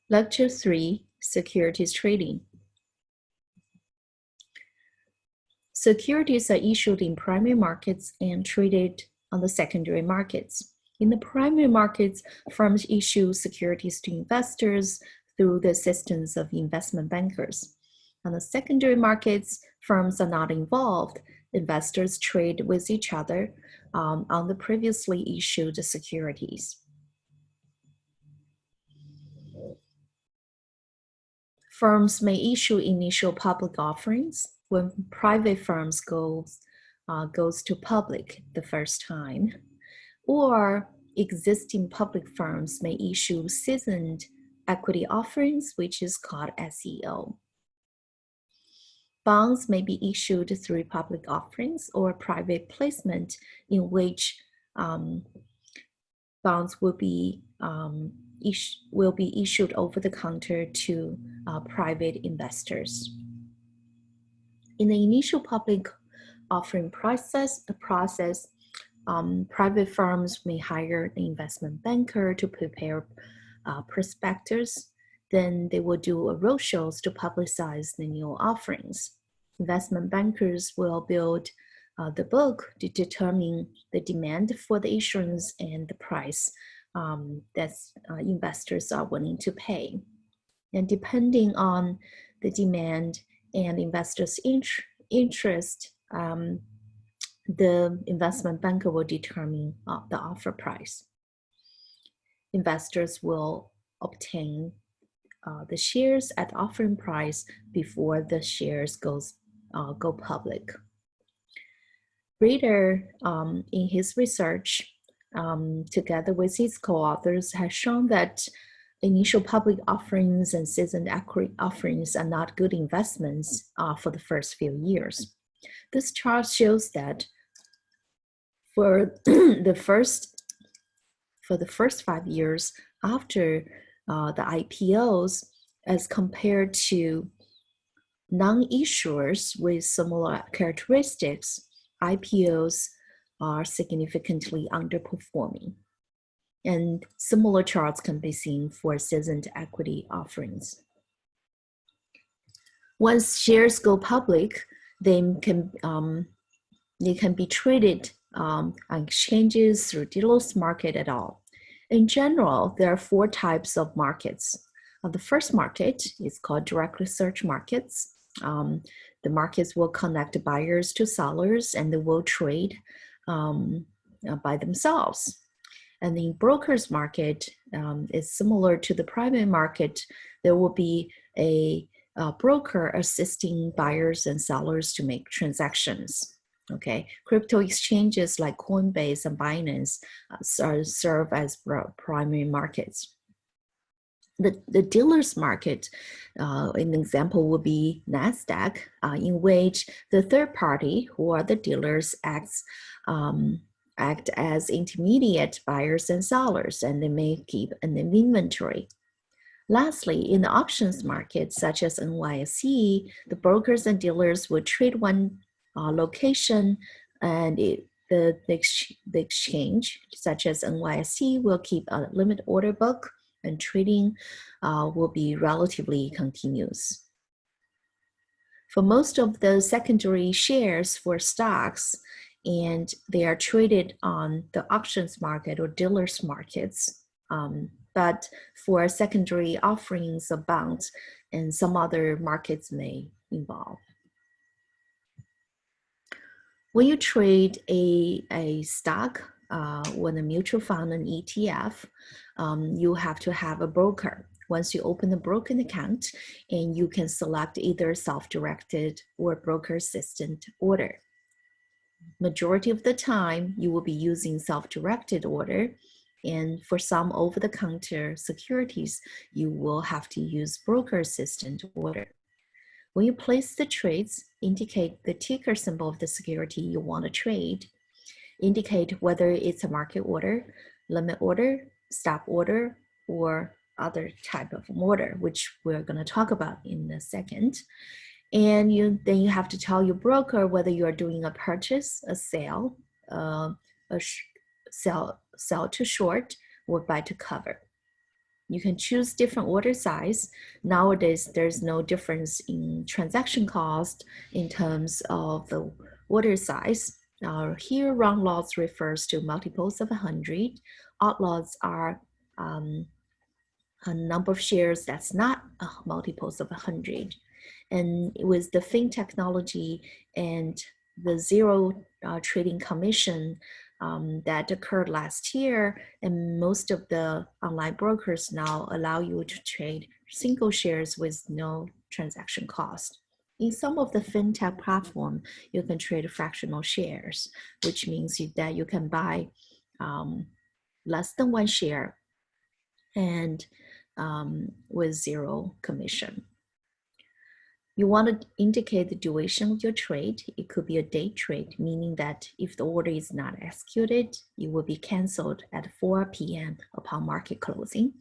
Lecture 3, Securities Trading. Securities are issued in primary markets and traded on the secondary markets. In the primary markets, firms issue securities to investors through the assistance of investment bankers. On the secondary markets, firms are not involved. Investors trade with each other on the previously issued securities. Firms may issue initial public offerings when private firms goes to public the first time, or existing public firms may issue seasoned equity offerings, which is called SEO. Bonds may be issued through public offerings or private placement, in which bonds will be issued over the counter to private investors. In the initial public offering process, private firms may hire an investment banker to prepare prospectus. Then they will do roadshows to publicize the new offerings. Investment bankers will build the book to determine the demand for the issuance and the price that investors are willing to pay. And depending on the demand and investors' interest, the investment banker will determine the offer price. Investors will obtain the shares at offering price before the shares go public. Reader, in his research, together with his co-authors, has shown that initial public offerings and seasoned equity offerings are not good investments for the first few years. This chart shows that for the first 5 years after the IPOs, as compared to non-issuers with similar characteristics, IPOs are significantly underperforming. And similar charts can be seen for seasoned equity offerings. Once shares go public, they can be traded on exchanges, through dealers market at all. In general, there are 4 types of markets. The first market is called direct research markets. The markets will connect buyers to sellers, and they will trade by themselves. And the brokers market is similar to the private market. There will be a broker assisting buyers and sellers to make transactions. Okay, crypto exchanges like Coinbase and Binance serve as primary markets. The dealers market, an example would be NASDAQ, in which the third party, who are the dealers, act as intermediate buyers and sellers, and they may keep an inventory. Lastly, in the options market, such as NYSE, the brokers and dealers will trade one location, and the exchange, such as NYSE, will keep a limit order book, and trading will be relatively continuous. For most of the secondary shares for stocks, and they are traded on the options market or dealers markets, but for secondary offerings of bonds, and some other markets may involve. When you trade a stock with a mutual fund and ETF, you have to have a broker. Once you open the broker account, and you can select either self-directed or broker assistant order. Majority of the time, you will be using self-directed order, and for some over-the-counter securities, you will have to use broker assistant order. When you place the trades, indicate the ticker symbol of the security you want to trade. Indicate whether it's a market order, limit order, stop order, or other type of order, which we're going to talk about in a second. And then you have to tell your broker whether you are doing a purchase, a sale, sell to short, or buy to cover. You can choose different order size. Nowadays, there's no difference in transaction cost in terms of the order size. Here, round lots refers to multiples of 100. Odd lots are a number of shares that's not multiples of 100. And with the fin technology and the zero trading commission that occurred last year, and most of the online brokers now allow you to trade single shares with no transaction cost. In some of the fintech platform, you can trade fractional shares, which means that you can buy less than one share and with zero commission. You want to indicate the duration of your trade. It could be a day trade, meaning that if the order is not executed, it will be canceled at 4 p.m. upon market closing.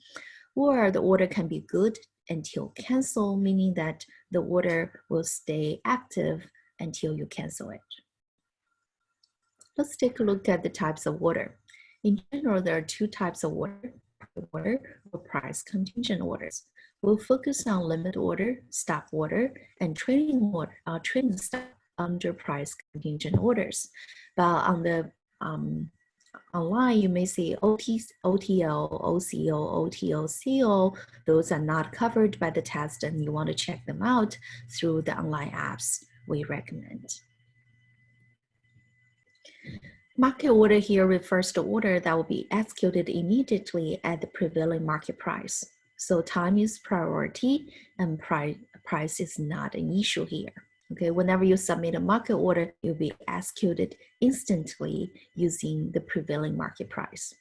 Or the order can be good until cancel, meaning that the order will stay active until you cancel it. Let's take a look at the types of order. In general, there are two types of order or price contingent orders. We'll focus on limit order, stop order, and trading stop under price contingent orders. But on the online, you may see OTO, OCO, OTO, CO. Those are not covered by the test, and you want to check them out through the online apps we recommend. Market order here refers to order that will be executed immediately at the prevailing market price. So time is priority and price is not an issue here. Okay, whenever you submit a market order, it will be executed instantly using the prevailing market price.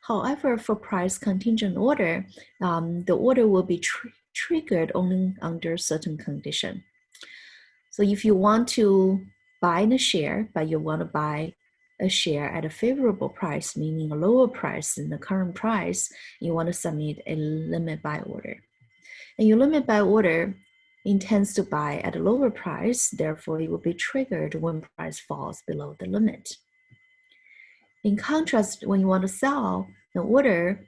However, for price contingent order, the order will be triggered only under certain condition. So if you want to buy the share, but you want to buy a share at a favorable price, meaning a lower price than the current price, you want to submit a limit buy order. And your limit buy order intends to buy at a lower price, therefore it will be triggered when price falls below the limit. In contrast, when you want to sell the order,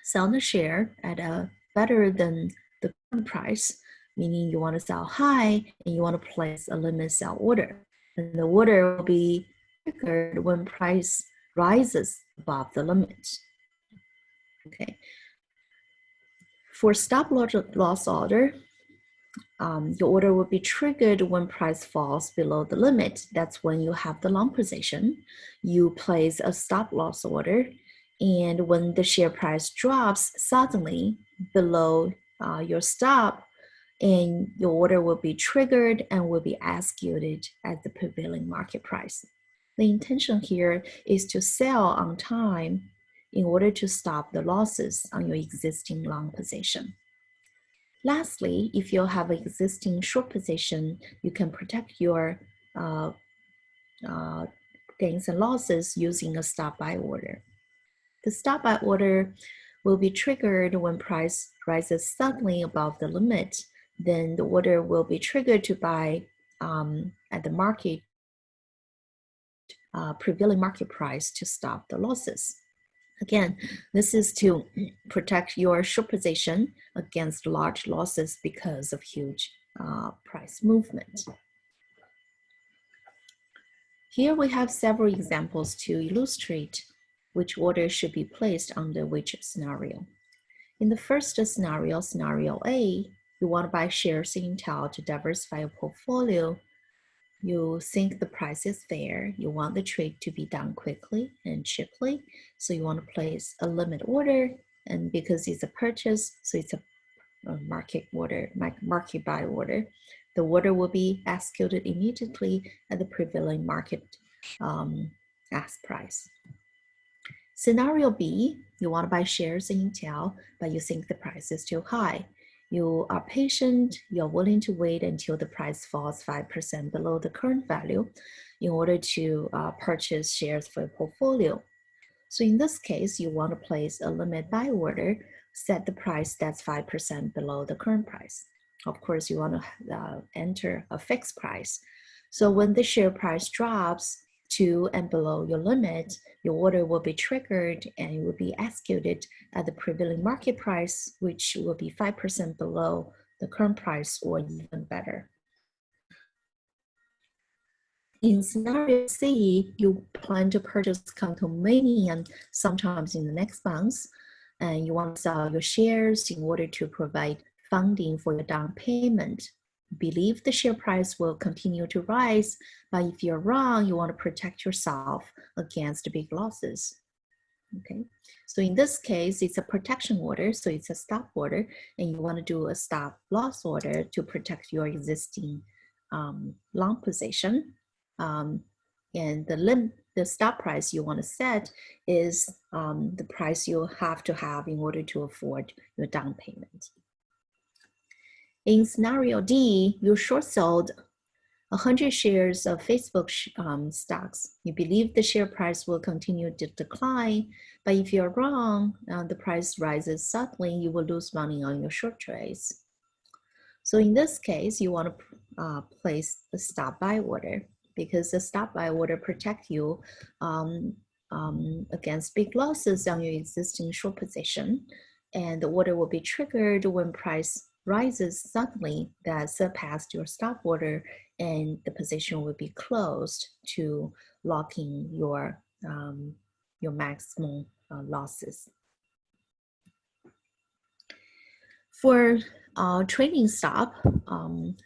sell the share at a better than the current price, meaning you want to sell high and you want to place a limit sell order. And the order will be triggered when price rises above the limit. Okay. For stop loss order, your order will be triggered when price falls below the limit. That's when you have the long position. You place a stop loss order, and when the share price drops suddenly below your stop, and your order will be triggered and will be executed at the prevailing market price. The intention here is to sell on time in order to stop the losses on your existing long position. Lastly, if you have an existing short position, you can protect your gains and losses using a stop buy order. The stop buy order will be triggered when price rises suddenly above the limit. Then the order will be triggered to buy at the market prevailing market price to stop the losses. Again, this is to protect your short position against large losses because of huge price movement. Here we have several examples to illustrate which order should be placed under which scenario. In the first scenario, scenario A, you want to buy shares in Intel to diversify your portfolio. You think the price is fair. You want the trade to be done quickly and cheaply. So you want to place a limit order. And because it's a purchase, so it's a market order, market buy order. The order will be executed immediately at the prevailing market ask price. Scenario B, you want to buy shares in Intel, but you think the price is too high. You are patient, you're willing to wait until the price falls 5% below the current value in order to purchase shares for your portfolio. So in this case, you want to place a limit buy order, set the price that's 5% below the current price. Of course, you want to enter a fixed price. So when the share price drops to and below your limit, your order will be triggered and it will be executed at the prevailing market price, which will be 5% below the current price or even better. In scenario C, you plan to purchase condominium sometimes in the next month, and you want to sell your shares in order to provide funding for your down payment. Believe the share price will continue to rise, but if you're wrong, you want to protect yourself against big losses. Okay, so in this case, it's a protection order, so it's a stop order, and you want to do a stop loss order to protect your existing long position. And the stop price you want to set is the price you have to have in order to afford your down payment. In scenario D, you short sold 100 shares of Facebook stocks. You believe the share price will continue to decline, but if you're wrong, the price rises suddenly, you will lose money on your short trades. So in this case, you want to place a stop buy order, because the stop buy order protect you against big losses on your existing short position, and the order will be triggered when price rises suddenly that surpassed your stop order, and the position will be closed to lock in your maximum losses. For trading stop,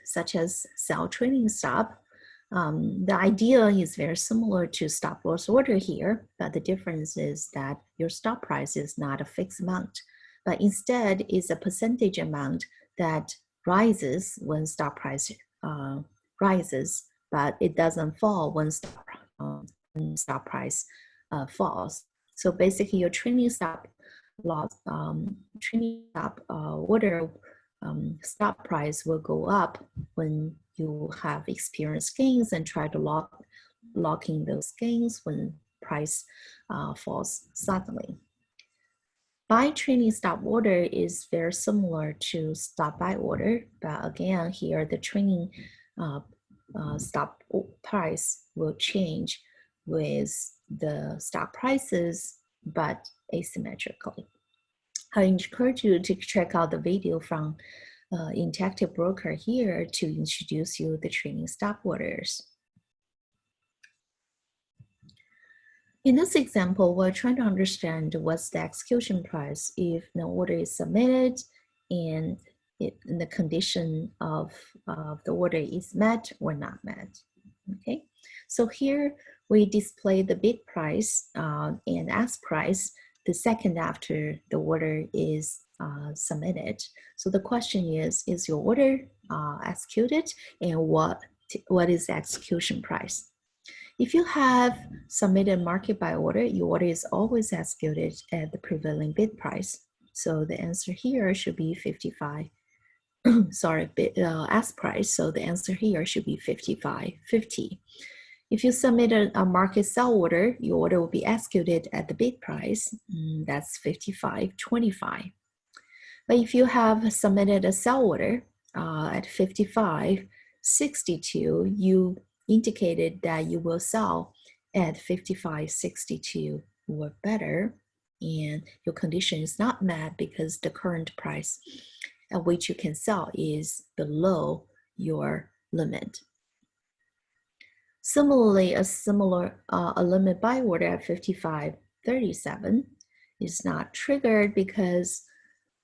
such as sell trading stop, the idea is very similar to stop loss order here, but the difference is that your stop price is not a fixed amount, but instead is a percentage amount that rises when stop price rises, but it doesn't fall when stop price falls. So basically, your trading stop loss, trading stop order stop price will go up when you have experienced gains and try to lock in those gains when price falls suddenly. Buy trading stop order is very similar to stop buy order, but again here the trading stop price will change with the stock prices, but asymmetrically. I encourage you to check out the video from Untitled Broker here to introduce you the trading stop orders. In this example, we're trying to understand what's the execution price if the order is submitted and the condition of the order is met or not met. Okay, so here we display the bid price and ask price the second after the order is submitted. So the question is your order executed, and what is the execution price? If you have submitted market buy order, your order is always executed at the prevailing bid price. So the answer here should be 55. Sorry, ask price. So the answer here should be 55.50. If you submit a market sell order, your order will be executed at the bid price. That's 55.25. But if you have submitted a sell order at 55.62, you indicated that you will sell at 55.62 or better, and your condition is not met because the current price at which you can sell is below your limit. Similarly, a limit buy order at 55.37 is not triggered because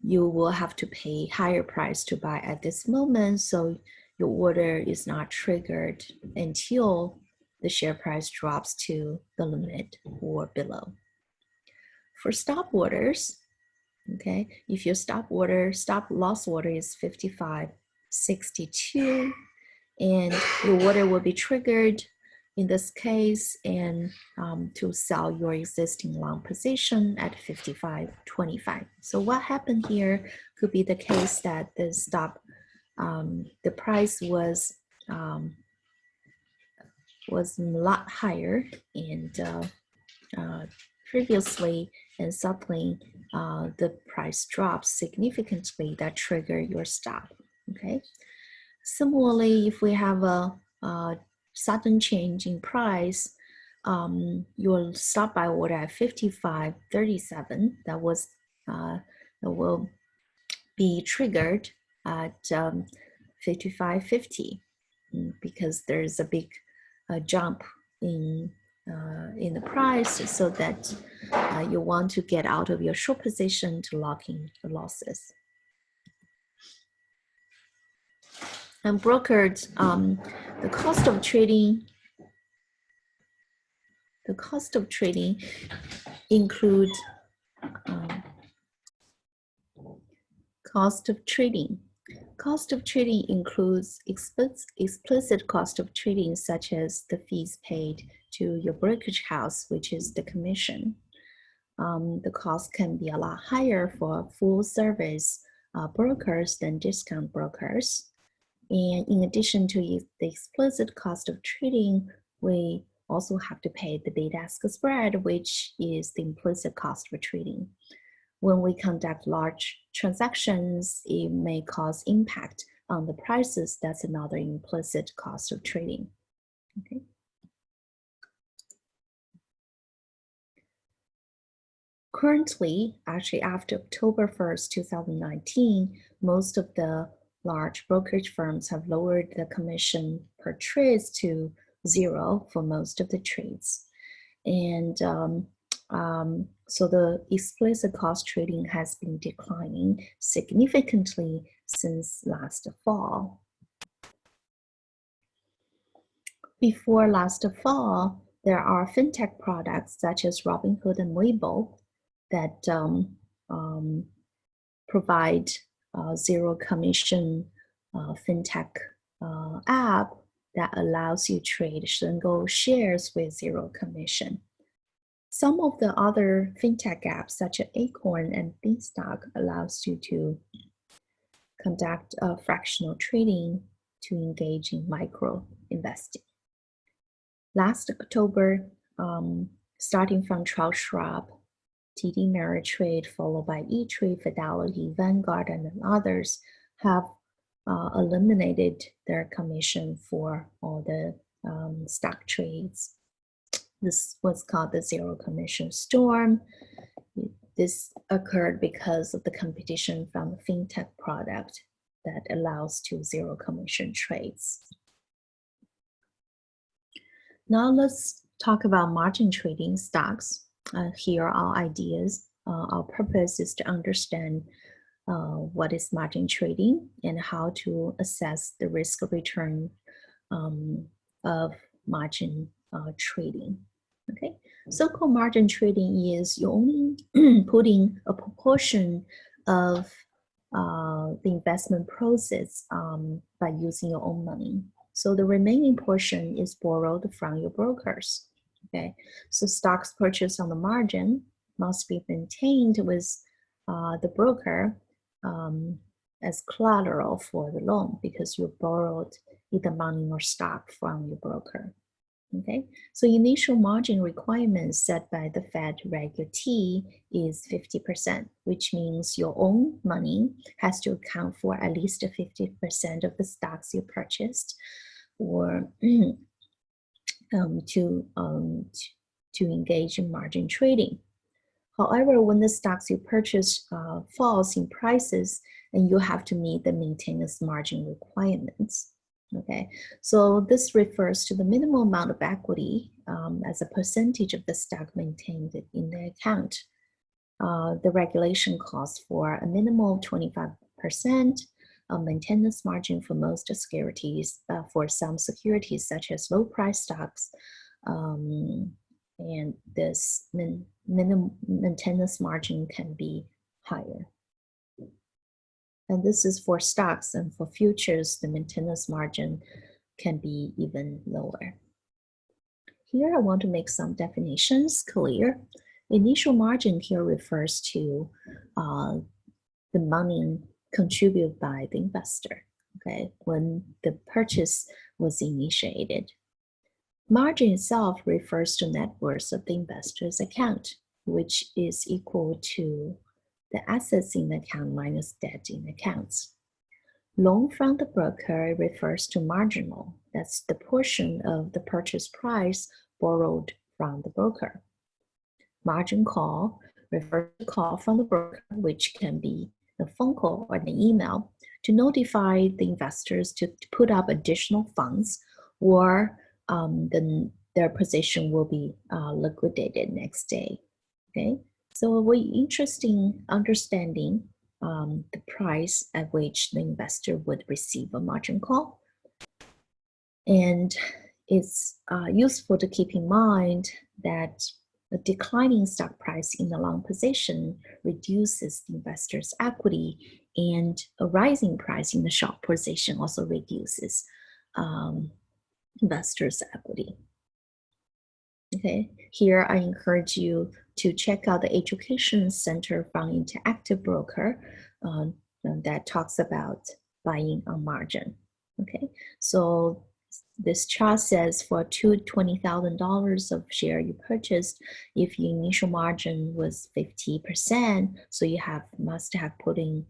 you will have to pay higher price to buy at this moment, so your order is not triggered until the share price drops to the limit or below. For stop orders, okay, if your stop loss order is 55.62, and your order will be triggered in this case and to sell your existing long position at 55.25. So what happened here could be the case that the stop the price was a lot higher and previously, and suddenly the price drops significantly that trigger your stop. Okay. Similarly, if we have a sudden change in price your stop buy order at 55.37, that will be triggered at 55.50 because there's a big jump in the price, so that you want to get out of your short position to lock in the losses. And brokered, the cost of trading includes cost of trading. Cost of trading includes explicit cost of trading, such as the fees paid to your brokerage house, which is the commission. The cost can be a lot higher for full service brokers than discount brokers. And in addition to the explicit cost of trading, we also have to pay the bid-ask spread, which is the implicit cost for trading. When we conduct large transactions, it may cause impact on the prices. That's another implicit cost of trading. Okay. Currently, actually after October 1st, 2019, most of the large brokerage firms have lowered the commission per trade to 0 for most of the trades. And so the explicit cost trading has been declining significantly since last fall. Before last fall, there are fintech products such as Robinhood and Weibo that provide zero commission fintech app that allows you to trade single shares with 0 commission. Some of the other fintech apps, such as Acorn and Beanstalk, allows you to conduct fractional trading to engage in micro investing. Last October, starting from Charles Schwab, TD Ameritrade, followed by E-Trade, Fidelity, Vanguard, and others, have eliminated their commission for all the stock trades. This was called the zero commission storm. This occurred because of the competition from the fintech product that allows to zero commission trades. Now let's talk about margin trading stocks. Here are our ideas. Our purpose is to understand what is margin trading and how to assess the risk of return of margin trading. Okay, so-called margin trading is you only putting a proportion of the investment process by using your own money. So the remaining portion is borrowed from your brokers. Okay, so stocks purchased on the margin must be maintained with the broker as collateral for the loan, because you borrowed either money or stock from your broker. Okay, so initial margin requirements set by the Fed Reg T is 50%, which means your own money has to account for at least 50% of the stocks you purchased, or to engage in margin trading. However, when the stocks you purchase falls in prices, then you have to meet the maintenance margin requirements. Okay, so this refers to the minimum amount of equity as a percentage of the stock maintained in the account. The regulation calls for a minimum of 25% maintenance margin for most securities. For some securities, such as low price stocks, and this minimum maintenance margin can be higher. And this is for stocks, and for futures, the maintenance margin can be even lower. Here I want to make some definitions clear. Initial margin here refers to the money contributed by the investor, okay, when the purchase was initiated. Margin itself refers to net worth of the investor's account, which is equal to the assets in the account minus debt in accounts. Loan from the broker refers to marginal. That's the portion of the purchase price borrowed from the broker. Margin call refers to call from the broker, which can be a phone call or an email, to notify the investors to put up additional funds, or then their position will be liquidated next day. Okay, so we're interested in understanding the price at which the investor would receive a margin call. And it's useful to keep in mind that a declining stock price in the long position reduces the investor's equity, and a rising price in the short position also reduces investors' equity. Okay, here I encourage you to check out the Education Center from Interactive Broker that talks about buying on margin. Okay, so this chart says for $20,000 of share you purchased, if your initial margin was 50%, so you must have put in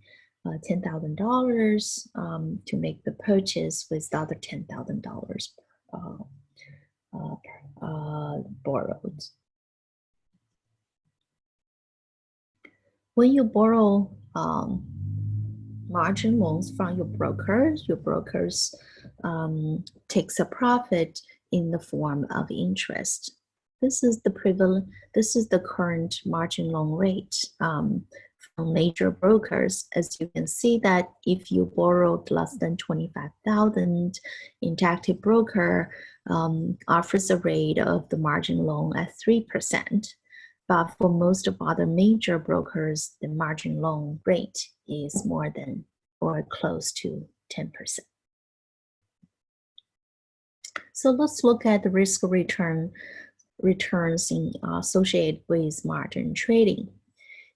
$10,000 to make the purchase, with the other $10,000 borrowed. When you borrow margin loans from your brokers takes a profit in the form of interest. This is the current margin loan rate from major brokers. As you can see, that if you borrowed less than $25,000, Interactive Broker offers a rate of the margin loan at 3%. But for most of other major brokers, the margin loan rate is more than or close to 10%. So let's look at the risk returns associated with margin trading.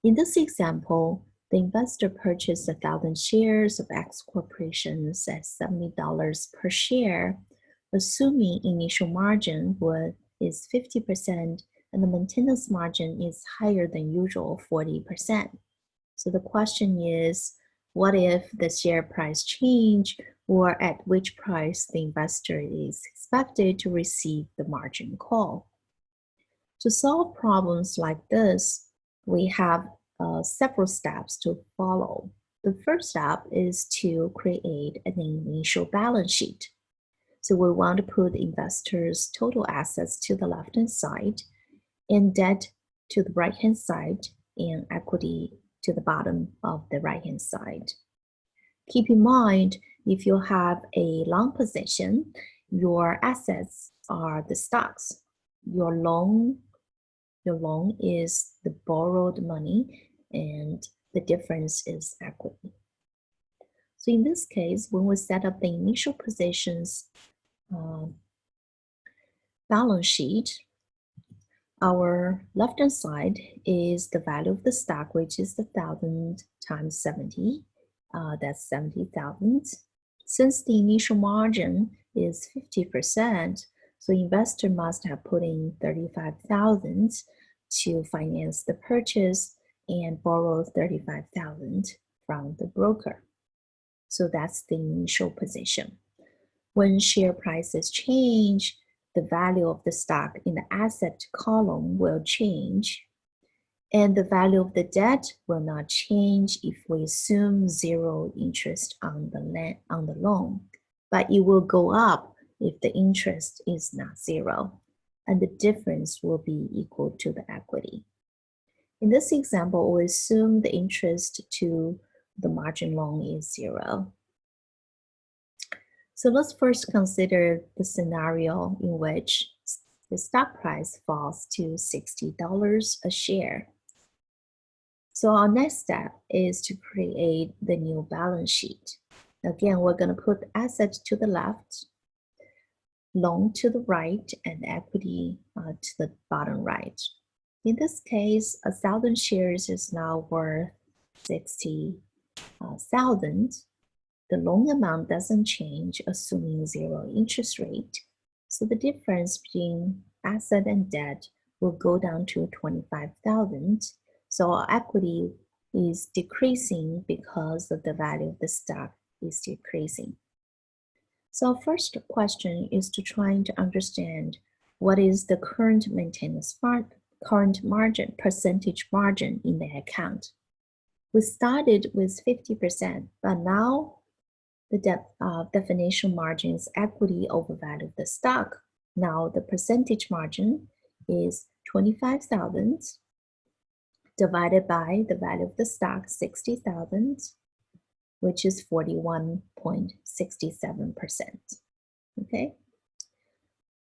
In this example, the investor purchased 1,000 shares of X corporations at $70 per share, assuming initial margin is 50%, and the maintenance margin is higher than usual, 40%. So the question is, what if the share price change, or at which price the investor is expected to receive the margin call? To solve problems like this, we have several steps to follow. The first step is to create an initial balance sheet. So we want to put investors' total assets to the left-hand side, and debt to the right-hand side, and equity to the bottom of the right-hand side. Keep in mind, if you have a long position, your assets are the stocks. Your loan is the borrowed money, and the difference is equity. So in this case, when we set up the initial positions balance sheet, our left-hand side is the value of the stock, which is 1,000 times 70. That's 70,000. Since the initial margin is 50%, so investor must have put in 35,000 to finance the purchase and borrow 35,000 from the broker. So that's the initial position. When share prices change, the value of the stock in the asset column will change, and the value of the debt will not change if we assume zero interest on the loan, but it will go up if the interest is not zero, and the difference will be equal to the equity. In this example, we assume the interest to the margin loan is zero. So let's first consider the scenario in which the stock price falls to $60 a share. So our next step is to create the new balance sheet. Again, we're going to put assets to the left, loan to the right, and equity to the bottom right. In this case, 1,000 shares is now worth 60,000. The loan amount doesn't change, assuming zero interest rate. So the difference between asset and debt will go down to 25,000. So our equity is decreasing because of the value of the stock is decreasing. So our first question is to try to understand what is the current current margin, percentage margin in the account. We started with 50%, but now the definition margin is equity over value of the stock. Now the percentage margin is 25,000 divided by the value of the stock, 60,000, which is 41.67%. Okay,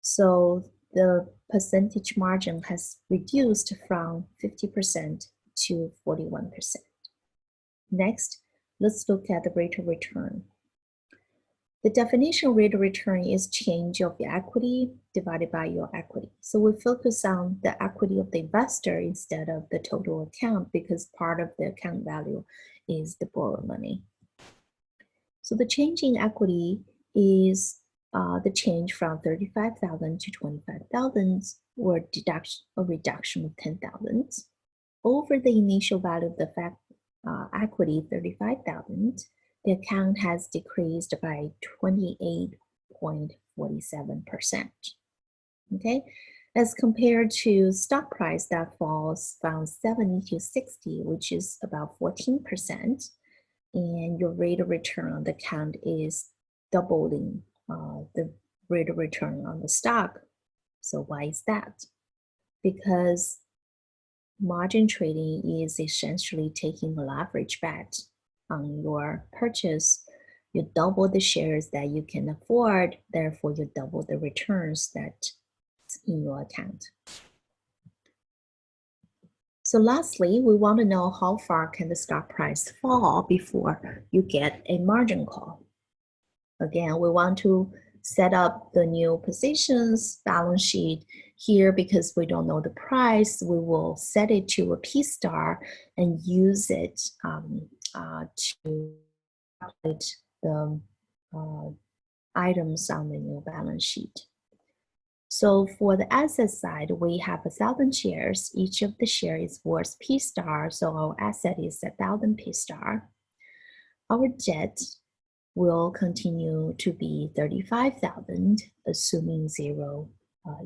so the percentage margin has reduced from 50% to 41%. Next, let's look at the rate of return. The definition of rate of return is change of your equity divided by your equity. So we focus on the equity of the investor instead of the total account because part of the account value is the borrowed money. So the change in equity is the change from 35,000 to 25,000 or a reduction of 10,000 over the initial value of the equity, 35,000. The account has decreased by 28.47%. Okay, as compared to stock price that falls from 70 to 60, which is about 14%, and your rate of return on the account is doubling the rate of return on the stock. So why is that? Because margin trading is essentially taking a leverage bet on your purchase. You double the shares that you can afford, therefore you double the returns that's in your account. So lastly, we want to know how far can the stock price fall before you get a margin call. Again, we want to set up the new positions balance sheet here because we don't know the price. We will set it to a P star and use it to calculate the items on the new balance sheet. So for the asset side, we have 1,000 shares. Each of the shares is worth P star, so our asset is 1,000 P star. Our debt will continue to be 35,000, assuming zero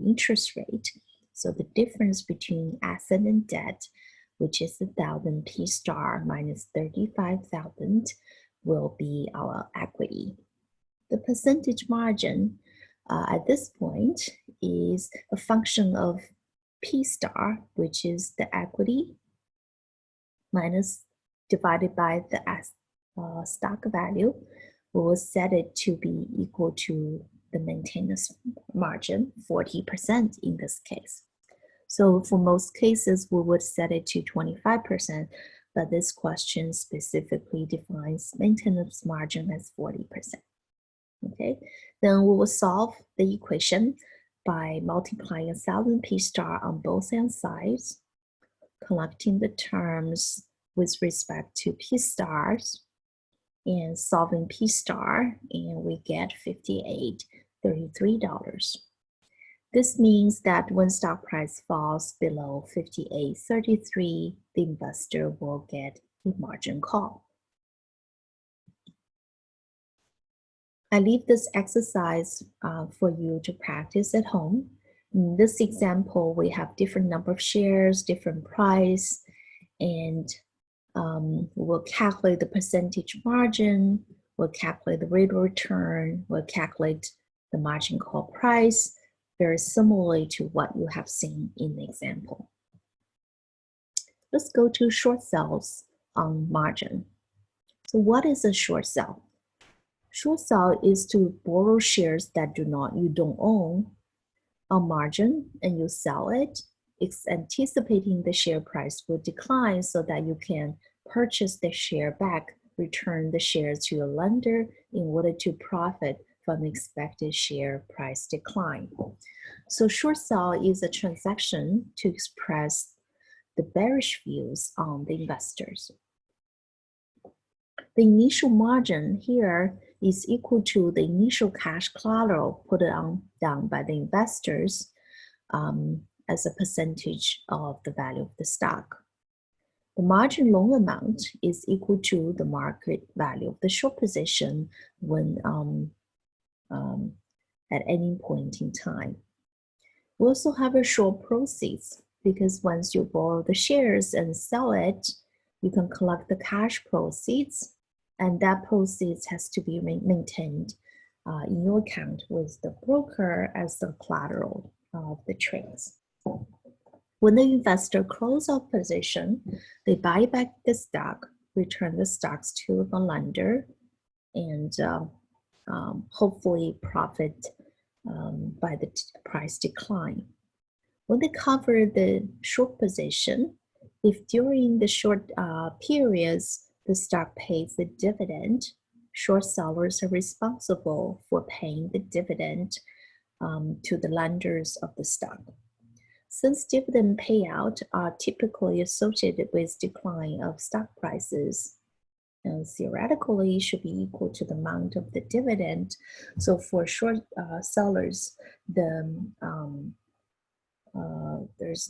interest rate. So the difference between asset and debt, which is 1,000 P star minus 35,000, will be our equity. The percentage margin at this point is a function of P star, which is the equity, minus divided by the stock value. We will set it to be equal to the maintenance margin, 40% in this case. So for most cases, we would set it to 25%, but this question specifically defines maintenance margin as 40%. Okay, then we will solve the equation by multiplying 1,000 P star on both sides, collecting the terms with respect to P stars, and solving P star, and we get $58.33. This means that when stock price falls below $58.33, the investor will get a margin call. I leave this exercise for you to practice at home. In this example, we have different number of shares, different price, and we'll calculate the percentage margin, we'll calculate the rate of return, we'll calculate the margin call price, very similarly to what you have seen in the example. Let's go to short sales on margin. So what is a short sell? Short sell is to borrow shares that you don't own on margin, and you sell it. It's anticipating the share price will decline so that you can purchase the share back, return the shares to your lender in order to profit from the expected share price decline. So short sell is a transaction to express the bearish views on the investors. The initial margin here is equal to the initial cash collateral put down by the investors as a percentage of the value of the stock. The margin loan amount is equal to the market value of the short position when at any point in time. We also have a short proceeds because once you borrow the shares and sell it, you can collect the cash proceeds, and that proceeds has to be maintained in your account with the broker as the collateral of the trades. When the investor closes out position, they buy back the stock, return the stocks to the lender, and hopefully profit by the price decline. When they cover the short position, if during the short periods the stock pays the dividend, short sellers are responsible for paying the dividend to the lenders of the stock. Since dividend payout are typically associated with decline of stock prices, and theoretically should be equal to the amount of the dividend. So for short sellers, there's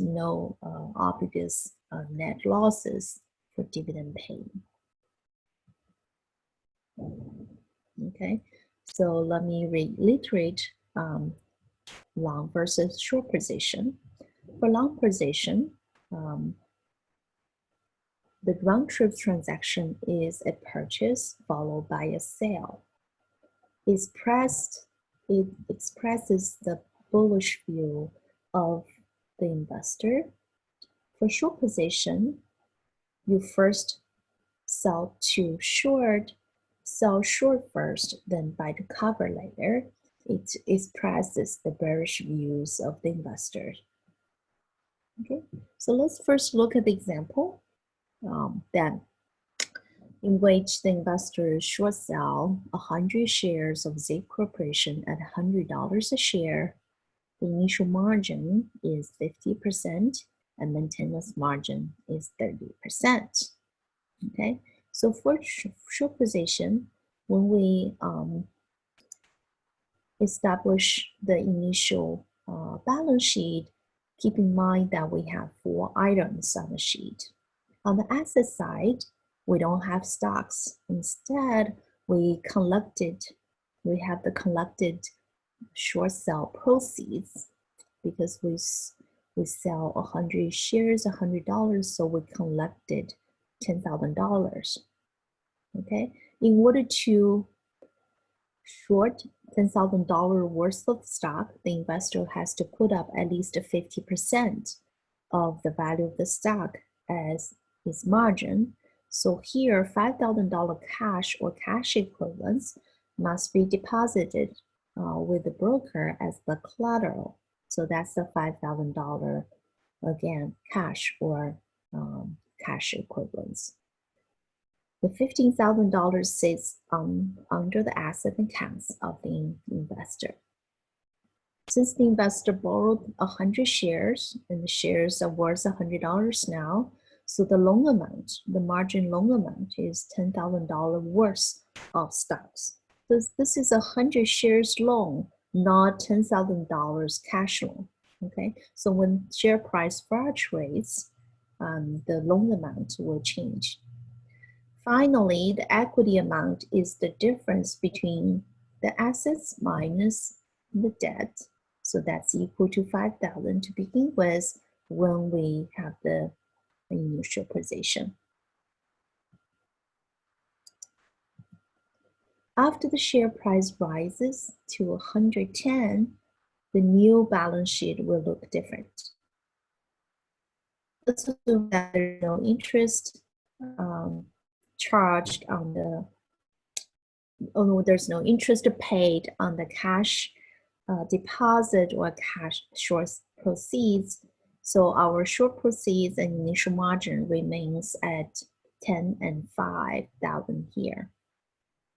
no obvious net losses for dividend paying. Okay, so let me reiterate long versus short position. For long position, the round-trip transaction is a purchase followed by a sale. It expresses the bullish view of the investor. For short position, you first sell short first, then buy the cover later. It expresses the bearish views of the investor. Okay, so let's first look at the example in which the investors short sell 100 shares of Z Corporation at $100 a share. The initial margin is 50% and maintenance margin is 30%. Okay, so for short position, when we establish the initial balance sheet, keep in mind that we have 4 items on the sheet. On the asset side, we don't have stocks. Instead, we have the collected short sell proceeds because we sell 100 shares, $100, so we collected $10,000. Okay, in order to short $10,000 worth of stock, the investor has to put up at least 50% of the value of the stock as his margin. So here, $5,000 cash or cash equivalents must be deposited with the broker as the collateral. So that's the $5,000, again, cash or cash equivalents. The $15,000 sits under the asset accounts of the investor. Since the investor borrowed 100 shares and the shares are worth $100 now, so the loan amount, the margin loan amount is $10,000 worth of stocks. So this is 100 shares loan, not $10,000 cash loan. Okay, so when share price fluctuates, the loan amount will change. Finally, the equity amount is the difference between the assets minus the debt. So that's equal to 5,000 to begin with when we have the initial position. After the share price rises to 110, the new balance sheet will look different. Let's assume that there's no interest charged on the, there's no interest paid on the cash deposit or cash short proceeds. So our short proceeds and initial margin remains at 10 and 5,000 here.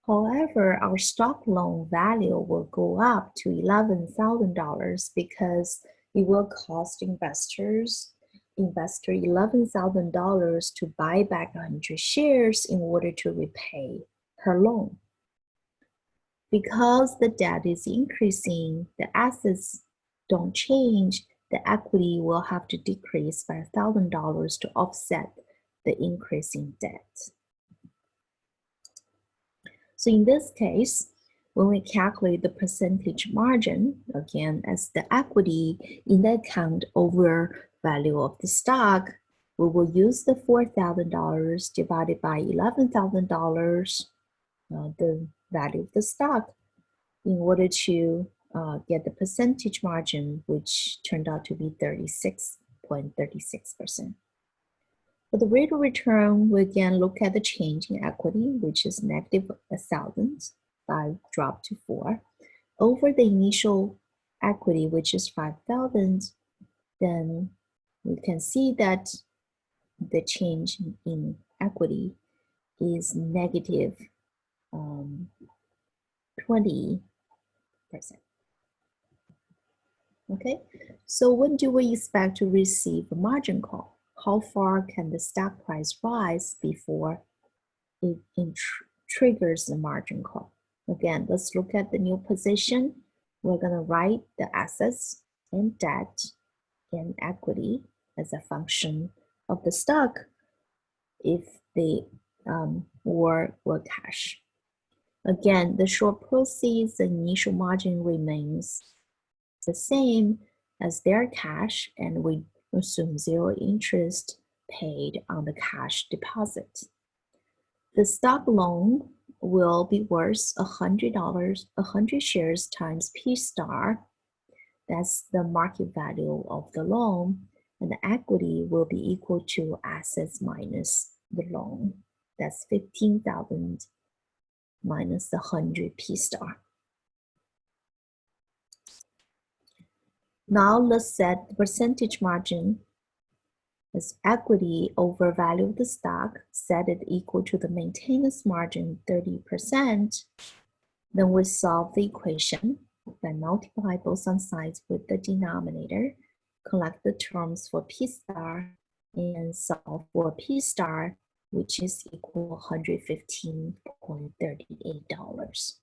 However, our stock loan value will go up to $11,000 because it will cost investor $11,000 to buy back 100 shares in order to repay her loan. Because the debt is increasing, the assets don't change, the equity will have to decrease by $1,000 to offset the increase in debt. So in this case, When we calculate the percentage margin, again, as the equity in the account over value of the stock, we will use the $4,000 divided by $11,000, the value of the stock, in order to get the percentage margin, which turned out to be 36.36%. For the rate of return, we again look at the change in equity, which is negative 1,000, 5 dropped to 4, over the initial equity, which is 5,000. Then we can see that the change in equity is negative 20%. Okay, so when do we expect to receive a margin call? How far can the stock price rise before it triggers the margin call? Again, let's look at the new position. We're going to write the assets and debt and equity as a function of the stock if they were cash. Again, the short proceeds, the initial margin remains the same as their cash, and we assume zero interest paid on the cash deposit. The stock loan will be worth $100, 100 shares times P star. That's the market value of the loan, and the equity will be equal to assets minus the loan. That's 15,000 minus the 100 P star. Now let's set the percentage margin as equity over value of the stock, set it equal to the maintenance margin 30%. Then we solve the equation by multiply both on sides with the denominator, collect the terms for P star, and solve for P star, which is equal $115.38.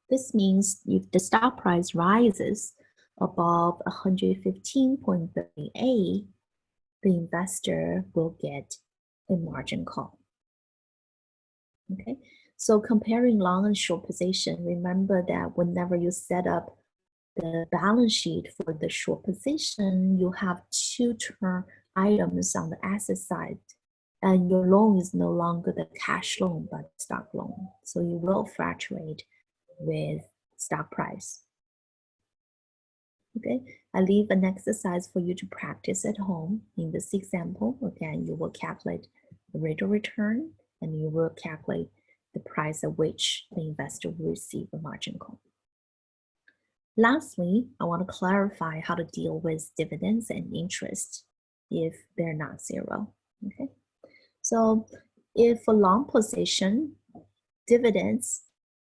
This means if the stock price rises above 115.38, the investor will get a margin call. Okay, so comparing long and short position, remember that whenever you set up the balance sheet for the short position, you have two term items on the asset side, and your loan is no longer the cash loan but stock loan. So you will fluctuate with stock price. Okay, I leave an exercise for you to practice at home. In this example, again, you will calculate the rate of return and you will calculate the price at which the investor will receive a margin call. Lastly, I want to clarify how to deal with dividends and interest if they're not zero. Okay, so if a long position, dividends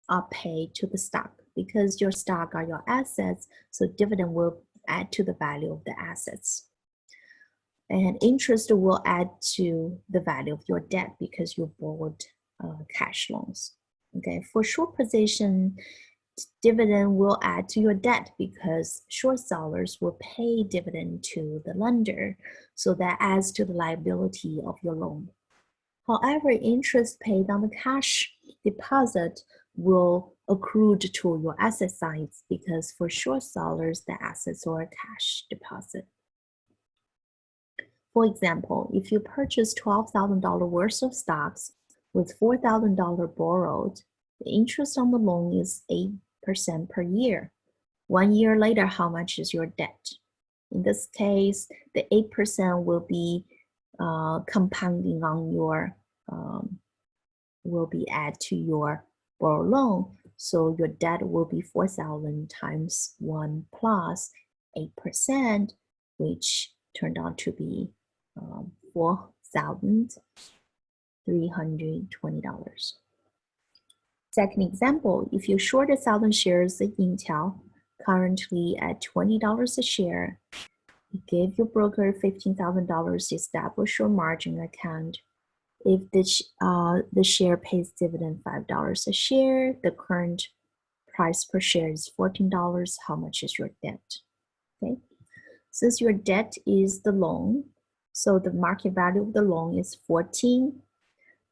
are paid to the stock because your stock are your assets, so dividend will add to the value of the assets. And interest will add to the value of your debt because you borrowed cash loans. Okay, for short position, dividend will add to your debt because short sellers will pay dividend to the lender, so that adds to the liability of your loan. However, interest paid on the cash deposit will accrue to your asset sides because for short sellers, the assets are a cash deposit. For example, if you purchase $12,000 worth of stocks with $4,000 borrowed, the interest on the loan is 8% per year. 1 year later, how much is your debt? In this case, the 8% will be compounding on your, will be add to your borrowed loan. So your debt will be 4,000 times 1 plus 8%, which turned out to be $4,320. Second example, if you short 1,000 shares of Intel, currently at $20 a share, you give your broker $15,000 to establish your margin account. If the share pays dividend $5 a share, the current price per share is $14. How much is your debt? Okay, since your debt is the loan, so the market value of the loan is 14,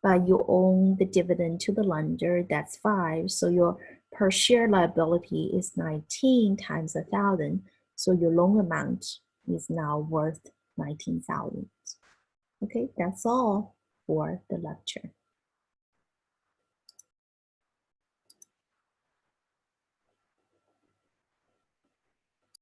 but you own the dividend to the lender, that's 5. So your per share liability is 19 times 1,000. So your loan amount is now worth 19,000. Okay, that's all for the lecture.